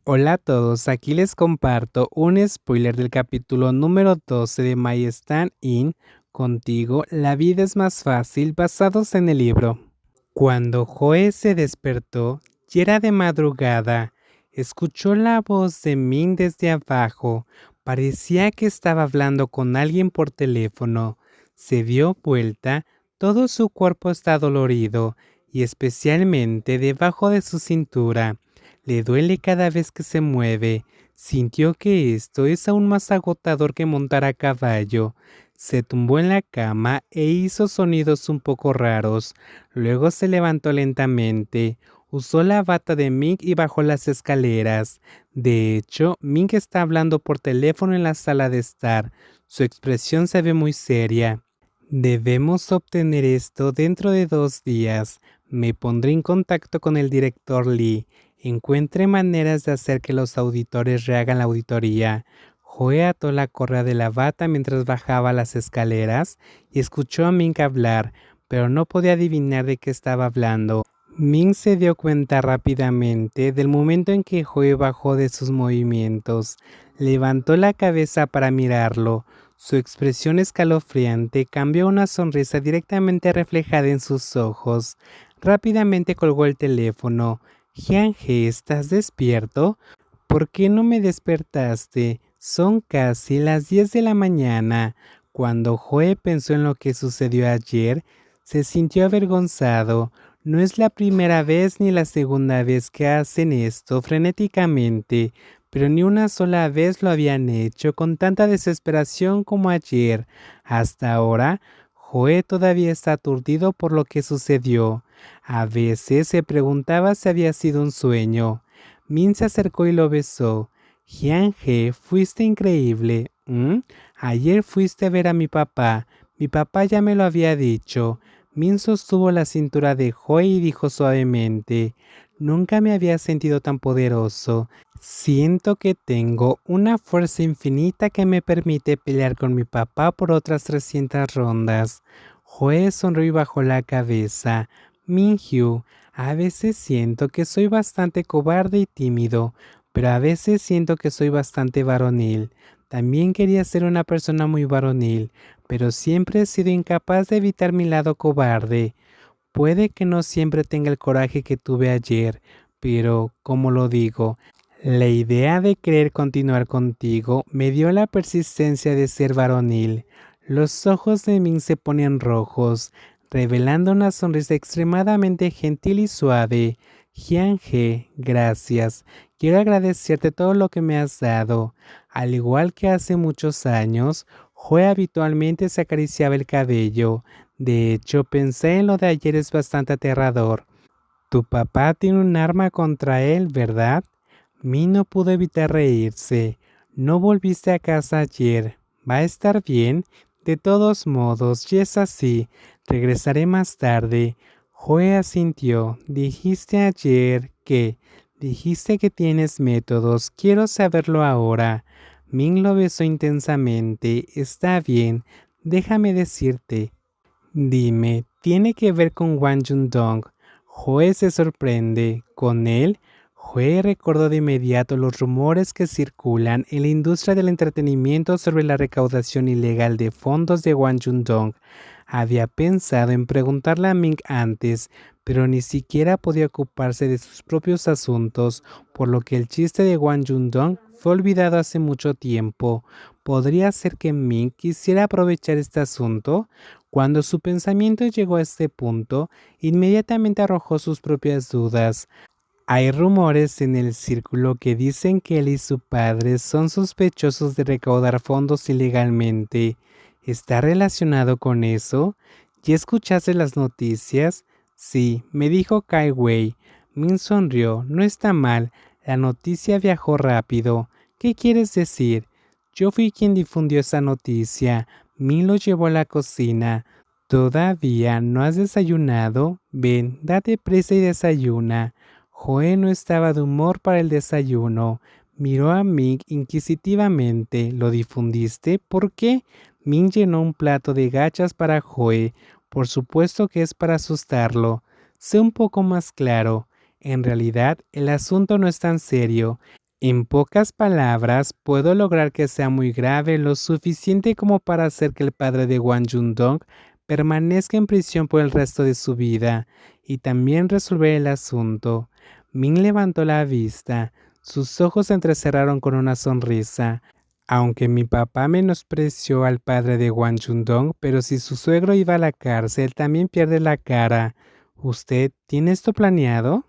Hola a todos, aquí les comparto un spoiler del capítulo número 12 de My Stand In, Contigo, la vida es más fácil, basados en el libro. Cuando Joe se despertó, ya era de madrugada. Escuchó la voz de Min desde abajo. Parecía que estaba hablando con alguien por teléfono. Se dio vuelta, todo su cuerpo está dolorido, y especialmente debajo de su cintura. Le duele cada vez que se mueve. Sintió que esto es aún más agotador que montar a caballo. Se tumbó en la cama e hizo sonidos un poco raros. Luego se levantó lentamente, usó la bata de Mink y bajó las escaleras. De hecho, Mink está hablando por teléfono en la sala de estar. Su expresión se ve muy seria. Debemos obtener esto dentro de 2 días. Me pondré en contacto con el director Lee. Encuentre maneras de hacer que los auditores rehagan la auditoría. Joe ató la correa de la bata mientras bajaba las escaleras y escuchó a Mink hablar, pero no podía adivinar de qué estaba hablando. Ming se dio cuenta rápidamente del momento en que Joe bajó de sus movimientos. Levantó la cabeza para mirarlo. Su expresión escalofriante cambió a una sonrisa directamente reflejada en sus ojos. Rápidamente colgó el teléfono. Jiang-he, ¿estás despierto? ¿Por qué no me despertaste? Son casi las 10 de la mañana. Cuando Joe pensó en lo que sucedió ayer, se sintió avergonzado. No es la primera vez ni la segunda vez que hacen esto frenéticamente, pero ni una sola vez lo habían hecho con tanta desesperación como ayer. Hasta ahora, Joe todavía está aturdido por lo que sucedió. A veces se preguntaba si había sido un sueño. Min se acercó y lo besó. Jiang-he, fuiste increíble. Ayer fuiste a ver a mi papá. Mi papá ya me lo había dicho. Min sostuvo la cintura de Joe y dijo suavemente: Nunca me había sentido tan poderoso. Siento que tengo una fuerza infinita que me permite pelear con mi papá por otras 300 rondas. Joe sonrió y bajó la cabeza. Min-hyu, a veces siento que soy bastante cobarde y tímido, pero a veces siento que soy bastante varonil. También quería ser una persona muy varonil, pero siempre he sido incapaz de evitar mi lado cobarde. Puede que no siempre tenga el coraje que tuve ayer, pero, como lo digo, la idea de querer continuar contigo me dio la persistencia de ser varonil. Los ojos de Min se ponían rojos, revelando una sonrisa extremadamente gentil y suave. Jiang-he, gracias. Quiero agradecerte todo lo que me has dado. Al igual que hace muchos años, Joe habitualmente se acariciaba el cabello. De hecho, pensé en lo de ayer, es bastante aterrador. Tu papá tiene un arma contra él, ¿verdad? Mi no pudo evitar reírse. No volviste a casa ayer. ¿Va a estar bien? De todos modos, si es así, regresaré más tarde. Joe asintió. Dijiste ayer que... Dijiste que tienes métodos. Quiero saberlo ahora. Min lo besó intensamente. Está bien. Déjame decirte. Dime, ¿tiene que ver con Wang Jundong? Joe se sorprende. ¿Con él? Joe recordó de inmediato los rumores que circulan en la industria del entretenimiento sobre la recaudación ilegal de fondos de Wang Jundong. Había pensado en preguntarle a Ming antes, pero ni siquiera podía ocuparse de sus propios asuntos, por lo que el chiste de Wang Jundong fue olvidado hace mucho tiempo. ¿Podría ser que Ming quisiera aprovechar este asunto? Cuando su pensamiento llegó a este punto, inmediatamente arrojó sus propias dudas. Hay rumores en el círculo que dicen que él y su padre son sospechosos de recaudar fondos ilegalmente. ¿Está relacionado con eso? ¿Ya escuchaste las noticias? Sí, me dijo Kai Wei. Min sonrió. No está mal. La noticia viajó rápido. ¿Qué quieres decir? Yo fui quien difundió esa noticia. Min lo llevó a la cocina. ¿Todavía no has desayunado? Ven, date prisa y desayuna. Joe no estaba de humor para el desayuno. Miró a Ming inquisitivamente. ¿Lo difundiste? ¿Por qué? Ming llenó un plato de gachas para Joe. Por supuesto que es para asustarlo. Sé un poco más claro. En realidad, el asunto no es tan serio. En pocas palabras, puedo lograr que sea muy grave, lo suficiente como para hacer que el padre de Wang Yundong permanezca en prisión por el resto de su vida, y también resolver el asunto. Ming levantó la vista, sus ojos se entrecerraron con una sonrisa. Aunque mi papá menospreció al padre de Wang Yundong, pero si su suegro iba a la cárcel, también pierde la cara. ¿Usted tiene esto planeado?